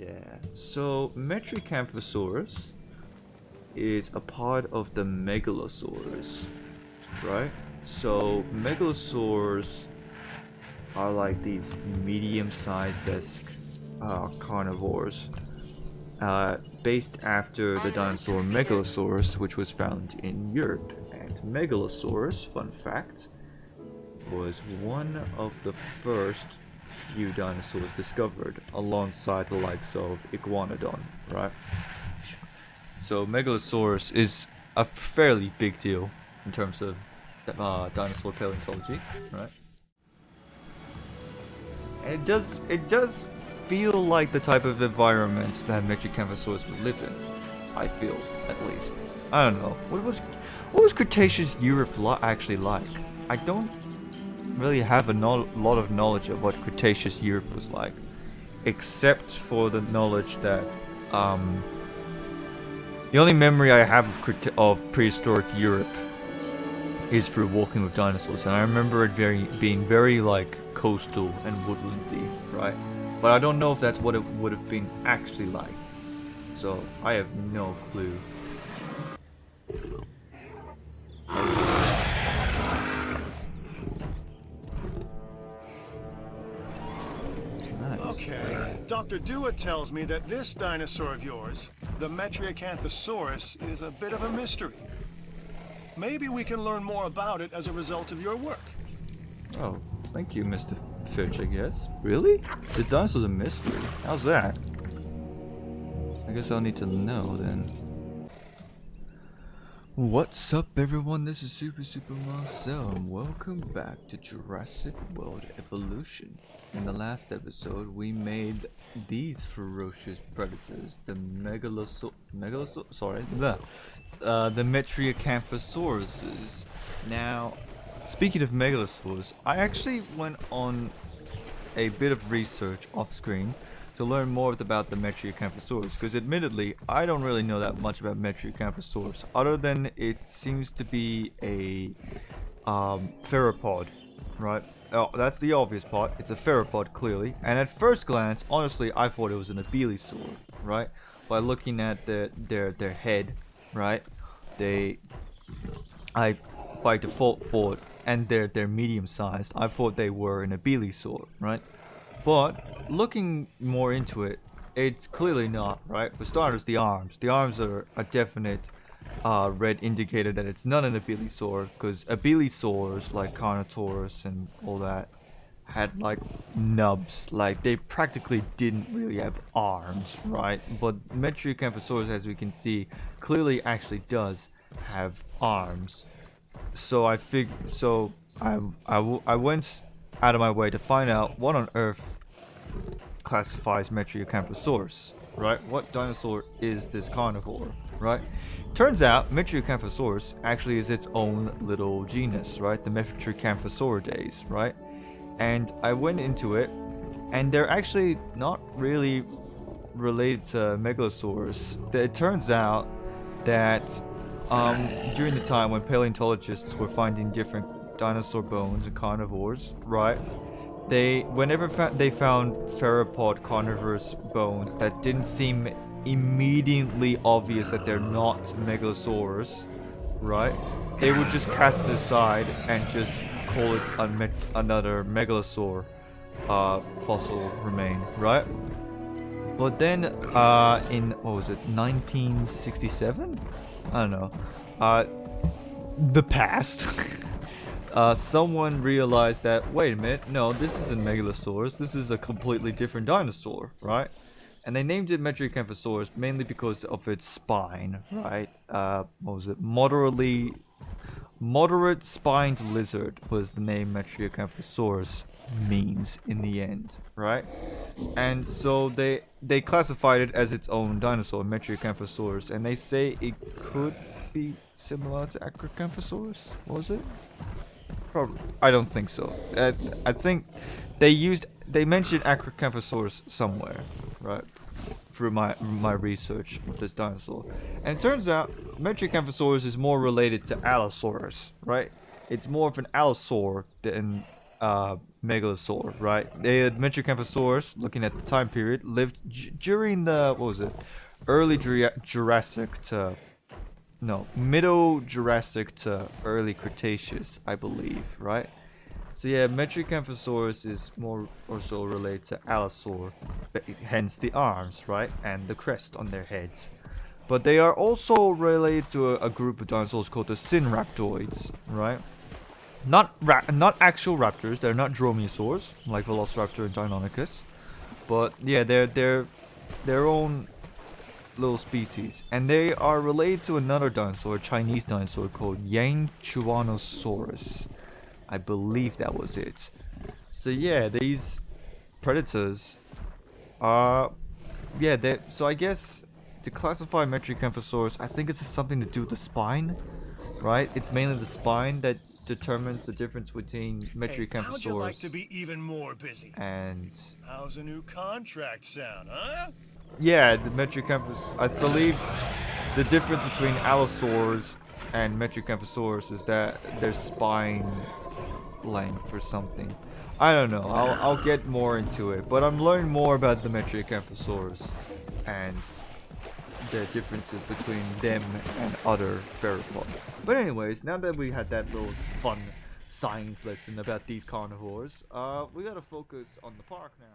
Yeah. So Metriacanthosaurus is a part of the Megalosaurus, right? So Megalosaurs are like these medium-sized carnivores, based after the dinosaur Megalosaurus, which was found in Europe. And Megalosaurus, fun fact, was one of the first few dinosaurs discovered, alongside the likes of Iguanodon, right? So Megalosaurus is a fairly big deal in terms of dinosaur paleontology, right? And it does feel like the type of environments that Metriacanthosaurus would live in. I feel, at least. I don't know. What was Cretaceous Europe actually like? I don't really have a lot of knowledge of what Cretaceous Europe was like, except for the knowledge that the only memory I have of prehistoric Europe is through Walking with Dinosaurs, and I remember it being very like coastal and woodlandsy, right? But I don't know if that's what it would have been actually like. So I have no clue. Nice. Okay, Dr. Dua tells me that this dinosaur of yours, the Metriacanthosaurus, is a bit of a mystery. Maybe we can learn more about it as a result of your work. Oh, thank you, Mr. Fitch, I guess. Really? This dinosaur's a mystery. How's that? I guess I'll need to know then. What's up, everyone? This is Super Marcel, and welcome back to Jurassic World Evolution. In the last episode, we made these ferocious predators, the Metriacanthosauruses. Now, speaking of megalosaurs, I actually went on a bit of research off screen to learn more about the Metriacanthosaurus, because admittedly, I don't really know that much about Metriacanthosaurus, other than it seems to be a theropod, right? Oh, that's the obvious part. It's a theropod, clearly. And at first glance, honestly, I thought it was an abelisauur, right? By looking at their head, right? I by default thought, and they're medium sized, I thought they were an abelisauur, right? But looking more into it, it's clearly not, right? For starters, the arms. The arms are a definite red indicator that it's not an abelisauur, because abelisaurs like Carnotaurus and all that had like nubs, like they practically didn't really have arms, right? But Metriacanthosaurus, as we can see, clearly actually does have arms. So I went out of my way to find out what on earth classifies Metriacanthosaurus, right? What dinosaur is this carnivore, right? Turns out Metriacanthosaurus actually is its own little genus, right? The Metriacanthosauridae, right? And I went into it, and they're actually not really related to Megalosaurus. It turns out that during the time when paleontologists were finding different dinosaur bones and carnivores, right? Whenever they found theropod carnivorous bones that didn't seem immediately obvious that they're not Megalosaurus, right? They would just cast it aside and just call it another Megalosaur fossil remain, right? But then in, what was it, 1967? I don't know. The past. Someone realized that, wait a minute, no, this isn't Megalosaurus, this is a completely different dinosaur, right? And they named it Metriacanthosaurus mainly because of its spine, right? What was it? Moderate spined lizard was the name Metriacanthosaurus means in the end, right? And so they classified it as its own dinosaur, Metriacanthosaurus, and they say it could be similar to Acrocanthosaurus. Was it? Probably. I don't think so. I think they mentioned Acrocanthosaurus somewhere, right? Through my research of this dinosaur, and it turns out Metriacanthosaurus is more related to Allosaurus, right? It's more of an allosaur than megalosaur, right? The Metriacanthosaurus, looking at the time period, lived during the, what was it, early Jurassic to, no, middle Jurassic to early Cretaceous, I believe, right? So yeah, Metriacanthosaurus is more or so related to Allosaur, hence the arms, right, and the crest on their heads. But they are also related to a group of dinosaurs called the Synraptoids, right? Not actual raptors. They're not dromaeosaurs like Velociraptor and Deinonychus, but yeah, they're their own little species, and they are related to another dinosaur, a Chinese dinosaur called Yangchuanosaurus. I believe that was it. So yeah, these predators are, yeah. So I guess to classify Metriacanthosaurus, I think it has something to do with the spine, right? It's mainly the spine that determines the difference between Hey, how'd you like to Metriacanthosaurus be even more busy? and How's a new contract sound, huh? yeah, the Metriacanthosaurus. I believe the difference between Allosaurs and Metriacanthosaurus is that their spine length or something. I don't know. I'll get more into it, but I'm learning more about the Metriacanthosaurus and the differences between them and other theropods. But anyways, now that we had that little fun science lesson about these carnivores, we gotta focus on the park now.